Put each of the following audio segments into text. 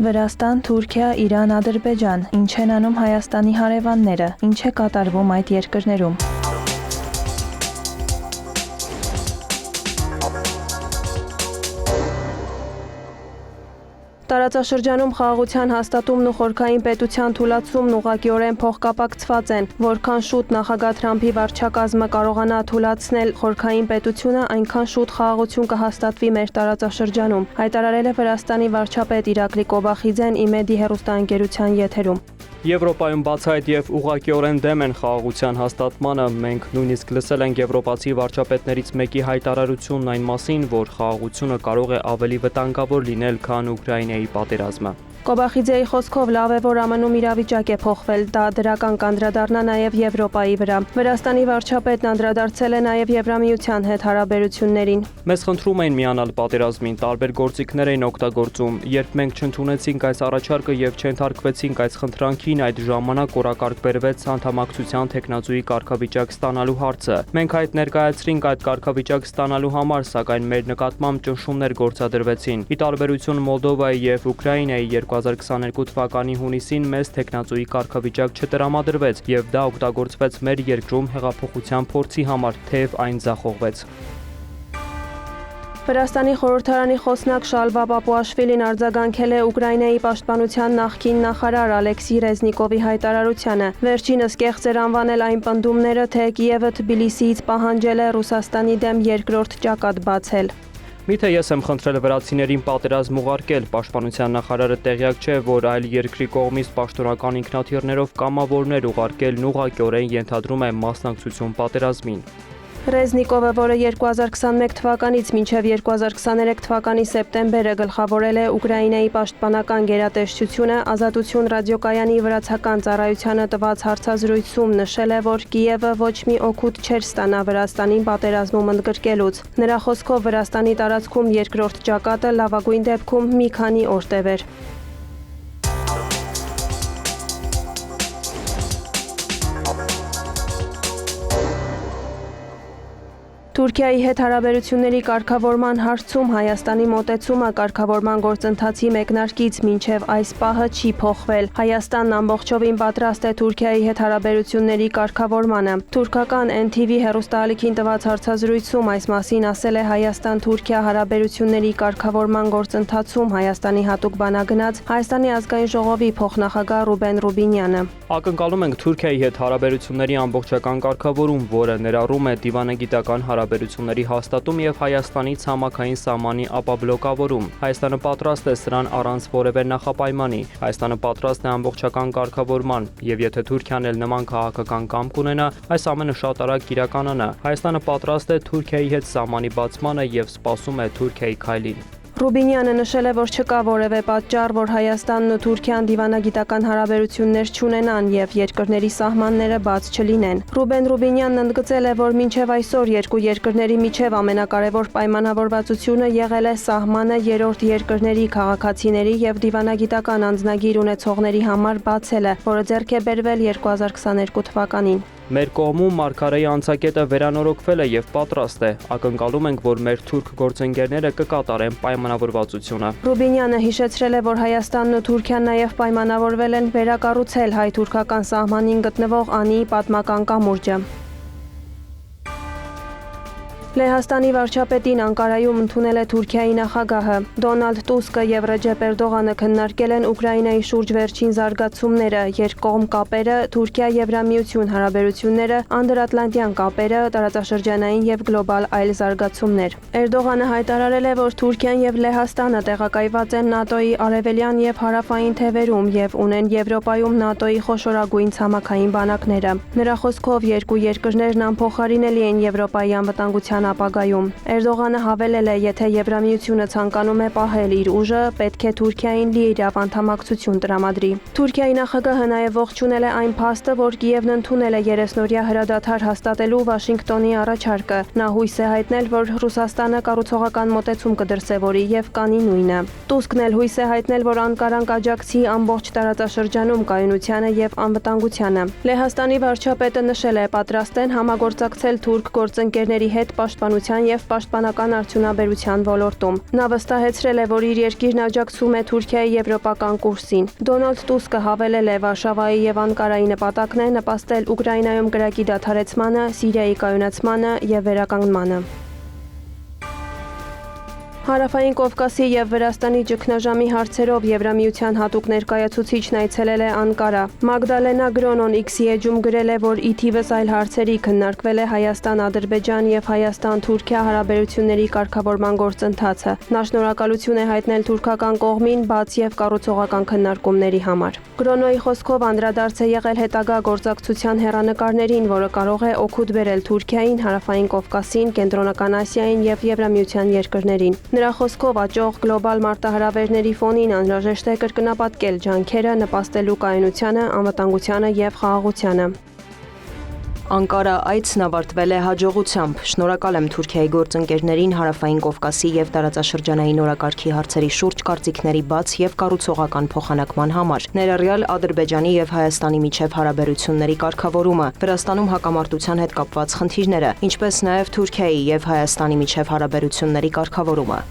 Վրաստան, Թուրքիա, Իրան, Ադրբեջան, ինչ են անում Հայաստանի հարևանները, ինչ է կատարվում այդ երկրներում։ Տարածաշրջանում խաղաղության հաստատումն ու խորքային պետության թուլացումն ուղղակիորեն փոխկապակցված են, որքան շուտ նախագահ Թրամփի վարչակազմը կարողանա թուլացնել խորքային պետությունը, այնքան շուտ խաղաղություն կհաստատվի մեր տարածաշրջանում, հայտարարել է Վրաստանի վարչապետ Իրակլի Կոբախիձեն ԻՄԵԴ-ի հեռուստաընկերության եթերում։ Եվրոպայում բացահայտ եւ ուղղակիորեն դեմ են խաղաղության հաստատմանը, մենք նույնիսկ լսել ենք եվրոպացի վարչապետներից մեկի հայտարարությունն այն մասին, որ խաղաղությունը կարող է ավելի վտանգավոր լինել, քան Ուկրաինայի պատերազմը։ Կոբախիձեի խոսքով լավ է, որ ԱՄՆ-ում իրավիճակ է փոխվել, դա դրական կանդրադառնա նաև Եվրոպայի վրա։ Վրաստանի վարչապետն անդրադարձել է նաև Եվրամիության հետ հարաբերություններին։ Մեզ խնդրում էին միանալ պատերազմին, տարբեր գործիքներ էին օգտագործում, երբ մենք չընդունեցինք այս առաջարկը եւ չընթարկվեցինք այս խնդրանքին, այդ ժամանակ օրակարգ բերվեց անդամակցության տեխնազուի կարգավիճակ ստանալու հարցը։ Մենք այդ ներկայացրինք այդ կարգավիճակ ստանալու համար, սակայն մեր նկատմամբ ճնշումներ գործադրվեցին։ Ի տարբերություն Մոլդովայի եւ Ուկրաինայի 2022 թվականի հունիսին մեզ տեխնազուի կարգավիճակ չտրամադրվեց եւ դա օգտագործվեց մեր երկրում հեղափոխության փորձի համար, թեև այն ձախողվեց։ Վրաստանի խորհրդարանի խոսնակ Շալվա Պապուաշվիլին արձագանքել է Ուկրաինայի պաշտպանության նախկին նախարար Ալեքսի Ռեզնիկովի հայտարարությանը։ Վերջինս կեղծ էր անվանել այն պնդումները, թե Կիևը Թբիլիսիից պահանջել է Ռուսաստանի դեմ երկրորդ ճակատ բացել։ Միթե ես եմ խնդրել վրացիներին պատերազմ ուղարկել, պաշտպանության նախարարը տեղյակ չէ, որ այլ երկրի կողմից պաշտոնական ինքնաթիռներով կամավորներ ուղարկելն ուղղակիորեն ենթադրում է մասնակցություն պատերազմին։ Ռեզնիկովը, որը 2021 թվականից մինչև 2023 թվականի սեպտեմբերը գլխավորել է Ուկրաինայի պաշտպանական գերատեսչությունը, Ազատություն ռադիոկայանի վրացական ծառայությանը տված հարցազրույցում նշել է, որ Կիևը ոչ մի օգուտ չէր ստանա Վրաստանին պատերազմում ընդգրկելուց։ Նրա խոսքով Վրաստանի տարածքում երկրորդ ճակատը լավագույն դեպքում մի քանի օր տևեր։ Թուրքիայի հետ հարաբերությունների կարգավորման հարցում Հայաստանի մոտեցումը կարգավորման գործընթացի մեկնարկից մինչև այս պահը չի փոխվել։ Հայաստանն ամբողջովին պատրաստ է Թուրքիայի հետ հարաբերությունների կարգավորմանը։ Թուրքական NTV հեռուստաալիքին տված հարցազրույցում այս մասին ասել է Հայաստան-Թուրքիա հարաբերությունների կարգավորման գործընթացում Հայաստանի հատուկ բանագնաց Հայաստանի ազգային ժողովի փոխնախագահ Ռուբեն Ռուբինյանը։ Ակնկալում ենք Թուրքիայի հետ հարաբերությունների ամբողջական կարգավորում, որը ներառում է դիվանագիտական հարաբերությունների հաստատում եւ Հայաստանի ցամաքային սահմանի ապաբլոկավորում։ Հայաստանը պատրաստ է սրան առանց որևէ նախապայմանի։ Հայաստանը պատրաստ է ամբողջական կարգավորման եւ եթե Թուրքիան էլ նման քաղաքական կամք ունենա, այս ամենը շատ արագ կիրականանա։ Հայաստանը պատրաստ է Թուրքիայի հետ սահմանի բացմանը եւ սպասում է Թուրքիայի քայլին։ Ռուբինյանը նշել է, որ չկա որևէ պատճառ, որ Հայաստանն ու Թուրքիան դիվանագիտական հարաբերություններ չունենան եւ երկրների սահմանները բաց չլինեն։ Ռուբեն Ռուբինյանն ընդգծել է, որ մինչև այսօր երկու երկրների միջև ամենակարևոր պայմանավորվածությունը եղել է սահմանը երրորդ երկրների քաղաքացիների եւ դիվանագիտական անձնագիր ունեցողների համար բացելը, որը ձեռք է բերվել 2022 թվականին։ Մեր կողմում Մարգարեի անցակետը վերանորոգվել է եւ պատրաստ է։ Ակնկալում ենք, որ մեր թուրք գործընկերները կկատարեն պայմանավորվածությունը։ Ռուբինյանը հիշեցրել է, որ Հայաստանն ու Թուրքիան նաեւ պայմանավորվել են վերակառուցել հայ-թուրքական սահմանին գտնվող Անի պատմական կամուրջը։ Լեհաստանի վարչապետին Անկարայում ընդունել է Թուրքիայի նախագահը։ Դոնալդ Տուսկը եւ Ռեջեփ Էրդողանը քննարկել են Ուկրաինայի շուրջ վերջին զարգացումները, երկկողմ կապերը, Թուրքիա-Եվրամիություն հարաբերությունները, անդրատլանտյան կապերը, տարածաշրջանային եւ գլոբալ այլ զարգացումներ։ Էրդողանը հայտարարել է, որ Թուրքիան եւ Լեհաստանը տեղակայված են ՆԱՏՕ-ի արևելյան եւ հարավային թևերում եւ ունեն Եվրոպայում ՆԱՏՕ-ի խոշորագույն ցամաքային բանակները։ Նրա խոսքով երկու երկրներն անփոխարինելի են Եվրոպայի անվտանգության ապագայում։ Էրդողանը հավելել է, եթե Եվրամիությունը ցանկանում է պահել իր ուժը, պետք է Թուրքիային լիիրավ անդամակցություն տրամադրի։ Թուրքիայի նախագահը նաև ողջունել է այն փաստը, որ Կիևն ընդունել է 30-օրյա հրադադար հաստատելու Վաշինգտոնի առաջարկը։ Նա հույս է հայտնել, որ Ռուսաստանը կառուցողական մոտեցում կդրսևորի եւ կանի նույնը։ Տուսկն էլ հույս է հայտնել, որ Անկարան կաջակցի ամբողջ տարածաշրջանում կայունությանը եւ անվտանգությանը։ Լեհաստանի վարչապետը նշել է, պատրաստ են համագործակցել թուրք գործընկերների հետ պաշտպանության եւ պաշտպանական արդյունաբերության ոլորտում։ Նա վստահեցրել է, որ իր երկիրն աջակցում է Թուրքիայի եվրոպական կուրսին։ Դոնալդ Տուսկը հավելել է Վարշավայի եւ Անկարայի նպատակն է նպաստել Ուկրաինայում կրակի դադարեցմանը, Սիրիայի կայունացմանը եւ վերականգնմանը։ Հարավային Կովկասի եւ Վրաստանի ճգնաժամի հարցերով Եվրամիության հատուկ ներկայացուցիչն այցելել է Անկարա։ Մագդալենա Գրոնոն X-ի էջում գրել է, որ ի թիվս այլ հարցերի քննարկվել է Հայաստան-Ադրբեջան եւ Հայաստան-Թուրքիա հարաբերությունների կարգավորման գործընթացը։ Նա շնորհակալություն է հայտնել թուրքական կողմին բաց եւ կառուցողական քննարկումների համար։ Գրոնոյի խոսքով անդրադարձ է եղել հետագա գործակցության հեռանկարներին, որը կարող է օգուտ բերել Թուրքիային, Հարավային Կովկասին, Կենտրոնական Ասիային եւ Եվրամիության երկրներին։ Նրա խոսքով աճող գլոբալ մարտահրավերների ֆոնին անհրաժեշտ է կրկնապատկել ջանքերը նպաստելու կայունությանը, անվտանգությանը եւ խաղաղությանը։ Անկարա այցն ավարտվել է հաջողությամբ։ Շնորհակալ եմ Թուրքիայի գործընկերներին Հարավային Կովկասի եւ տարածաշրջանային օրակարգի հարցերի շուրջ կարծիքների բաց եւ կառուցողական փոխանակման համար, ներառյալ Ադրբեջանի եւ Հայաստանի միջև հարաբերությունների կարգավորումը, Վրաստանում հակամարտության հետ կապված խնդիրները, ինչպես նաեւ Թուրքիայի եւ Հայաստանի միջև հարաբերությունների կարգավորումը։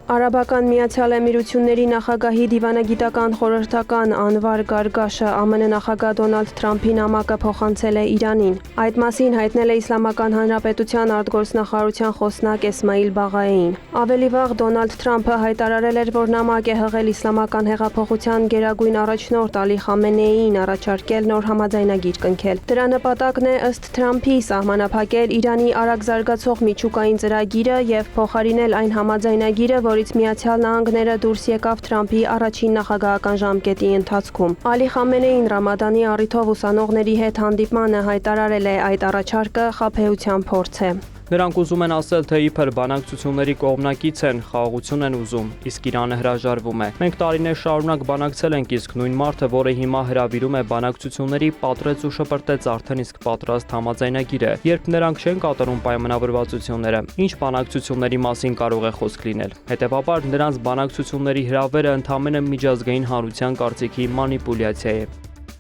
Արաբական Միացյալ Էմիրությունների նախագահի դիվանագիտական խորհրդական Անվար Գարգաշը ԱՄՆ նախագահ Դոնալդ Թրամփի նամակը փոխանցել է Իրանին։ Այդ մասին հայտնել է Իսլամական Հանրապետության արտգործնախարարության խոսնակ Էսմայիլ Բաղայեին։ Ավելի վաղ Դոնալդ Թրամփը հայտարարել էր, որ նամակ է հղել Իսլամական հեղափոխության գերագույն առաջնորդ Ալի Խամենեիին առաջարկել նոր համաձայնագիր կնքել։ Դրա նպատակն է ըստ Թրամփի սահմանափակել Իրանի արագ զարգացող միջուկային ծրագիրը եւ փոխարինել այն համաձայնագիրը, որից Միացյալ Նահանգները դուրս եկավ Թրամփի առաջին նախագահական ժամկետի ընթացքում։ Ալի Խամենեին Ռամադանի առիթով ուսանողների հետ հանդիպմանը հայտարարել է այդ առաջարկը խաբեության փորձ է։ Նրանք ուզում են ասել, թե իբր բանակցությունների կողմնակից են, խաղաղություն են ուզում, իսկ Իրանը հրաժարվում է։ Մենք տարիներ շարունակ բանակցել ենք, իսկ նույն մարդը, որը հիմա հրավիրում է բանակցությունների, պատրեց ու շպրտեց արդեն իսկ պատրաստ համաձայնագիրը, երբ նրանք չեն կատարում պայմանավորվածությունները, ինչ բանակցությունների մասին կարող է խոսք լինել։ Հետևաբար նրանց բանակցությունների հրավերը ընդամենը միջազգային հանրության կարծիքի մանիպուլյացիա է։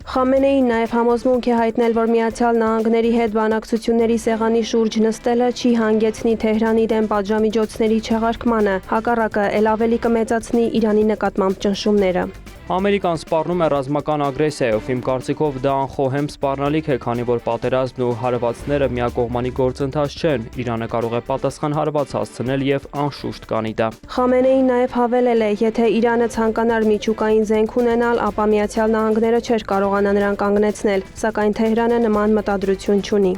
Խամենեին նաև համոզմունք է հայտնել, որ Միացյալ Նահանգների հետ բանակցությունների սեղանի շուրջ նստելը չի հանգեցնի Թեհրանի դեմ պատժամիջոցների չեղարկմանը, հակառակը էլ ավելի կմեծացնի Իրանի նկատմամբ ճնշումները։ Ամերիկան սպառնում է ռազմական ագրեսիայով, իմ կարծիքով դա անխոհեմ սպառնալիք է, քանի որ պատերազմն ու հարվածները միակողմանի գործընթաց չեն, Իրանը կարող է պատասխան հարված հասցնել եւ անշուշտ կանի դա։ Խամենեին նաև հավելել է, եթե Իրանը ցանկանար միջուկային զենք ունենալ, ապա Միացյալ Նահանգները չէր կարողանա նրան կանգնեցնել, սակայն Թեհրանը նման մտադրություն չունի։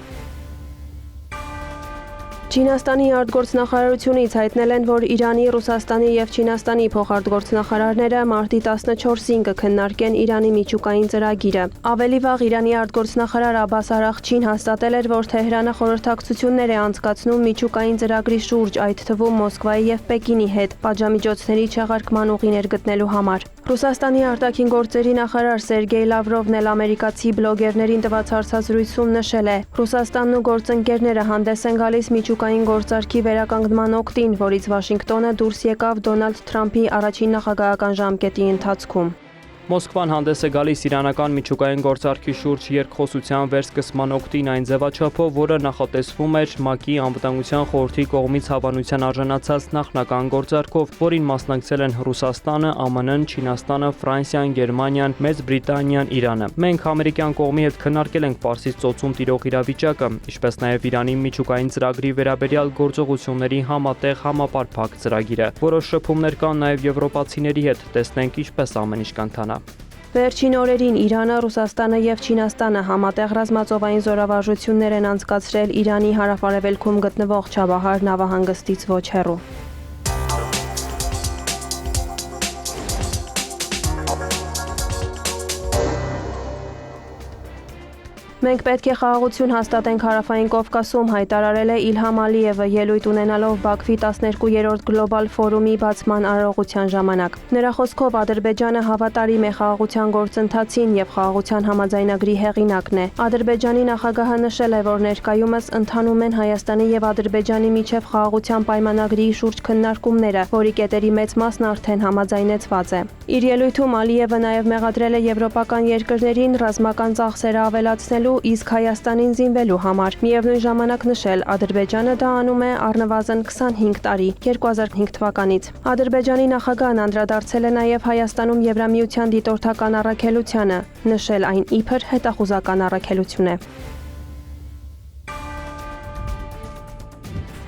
Չինաստանի արտգործնախարարությունից հայտնել են, որ Իրանի, Ռուսաստանի եւ Չինաստանի փոխարտգործնախարարները մարտի 14-ին կքննարկեն Իրանի միջուկային ծրագիրը։ Ավելի վաղ Իրանի արտգործնախարար Աբբաս Արաղչին հաստատել էր, որ Թեհրանը խորհրդակցություններ է անցկացնում միջուկային ծրագրի շուրջ, այդ թվում Մոսկվայի եւ Պեկինի հետ, պատժամիջոցների չեղարկման ուղիներ գտնելու համար։ Ռուսաստանի արտաքին գործերի նախարար Սերգեյ Լավրովն էլ ամերիկացի բլոգերներին տված հարցազրույցում նշել է. Ռուսաստանն ու գործընկերները հանդես են գալիս միջուկային գործարքի վերականգնման օգտին, որից Վաշինգտոնը դուրս եկավ Դոնալդ Թրամփի առաջին նախագահական ժամկետի ընթացքում։ Մոսկվան հանդես է գալիս իրանական միջուկային գործարքի շուրջ երկխոսության վերսկսման օգտին այն ձևաչափով, որը նախատեսվում էր ՄԱԿ-ի անվտանգության խորհրդի կողմից հավանության արժանացած նախնական գործարքով, որին մասնակցել են Ռուսաստանը, ԱՄՆ-ն, Չինաստանը, Ֆրանսիան, Գերմանիան, Մեծ Բրիտանիան, Իրանը։ Մենք ամերիկյան կողմի հետ քննարկել ենք Պարսից ծոցում տիրող իրավիճակը, ինչպես նաև Իրանի միջուկային ծրագրի վերաբերյալ գործողությունների համատեղ համապարփակ ծրագիրը։ Որոշ շփումներ կան նաև եվրոպացիների հետ, տեսնենք ինչպես ամեն ինչ կընթանա։ Վերջին օրերին Իրանը, Ռուսաստանը եւ Չինաստանը համատեղ ռազմածովային զորավարժություններ են անցկացրել Իրանի հարավ-արևելքում գտնվող Չաբահար նավահանգստից ոչ հեռու։ Մենք պետք է խաղաղություն հաստատենք Հարավային Կովկասում, հայտարարել է Իլհամ Ալիևը ելույթ ունենալով Բաքվի 12-րդ գլոբալ ֆորումի բացման արարողության ժամանակ։ Նրա խոսքով Ադրբեջանը հավատարիմ է խաղաղության գործընթացին եւ խաղաղության համաձայնագրի հեղինակն է։ Ադրբեջանի նախագահը նշել է, որ ներկայումս ընթանում են Հայաստանի եւ Ադրբեջանի միջև խաղաղության պայմանագրի շուրջ քննարկումները, որի կետերի մեծ մասն արդեն համաձայնեցված է։ Իր ելույթում Ալիևը նաեւ մեղադրել է եվրոպական երկրներին ռազմական ծախսերը ավելացնելու, իսկ Հայաստանին զինվելու համար։ Միևնույն ժամանակ նշել, Ադրբեջանը դա անում է առնվազն 25 տարի, 2005 թվականից։ Ադրբեջանի նախագահն անդրադարձել է նաև Հայաստանում Եվրամիության դիտորդական առաքելությանը, նշել այն իբր հետախուզական առաքելություն է։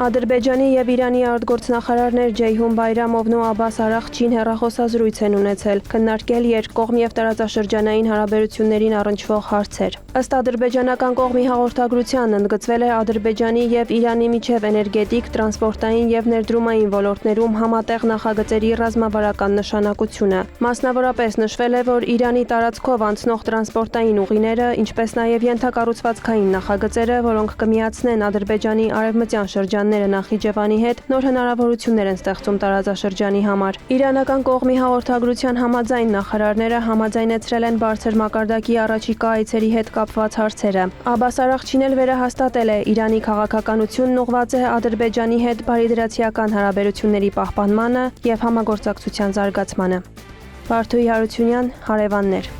Ադրբեջանի եւ Իրանի արտգործնախարարներ Ջեյհուն Բայրամովն ու Աբբաս Արաղչին հեռախոսազրույց են ունեցել, քննարկել երկկողմ եւ տարածաշրջանային հարաբերություններին առնչվող հարցեր։ Ըստ ադրբեջանական կողմի հաղորդագրության ընդգծվել է Ադրբեջանի եւ Իրանի միջև էներգետիկ, տրանսպորտային եւ ներդրումային ոլորտներում համատեղ նախագծերի ռազմավարական նշանակությունը։ Մասնավորապես նշվել է, որ Իրանի տարածքով անցնող տրանսպորտային ուղիները, ինչպես նաեւ ենթակառուցվածքային նախագծերը, որոնք կմիացնեն Ադրբեջանի արևմտյան շրջանները Նախիջևանի հետ, նոր հնարավորություններ են ստեղծում տարածաշրջանի համար։ Իրանական կողմի հաղորդագրության համաձայն նախարարները համաձայնեցրել են բարձր մակարդակի առաջիկա այցերի հետ կապված հարցերը։ Աբբաս Արաղչին էլ վերահաստատել է, Իրանի քաղաքականությունն ուղղված է Ադրբեջանի հետ բարիդրացիական հարաբերությունների պահպանմանը եւ համագործակցության զարգացմանը։ Վարդուհի Հարությունյան, Հարևաններ։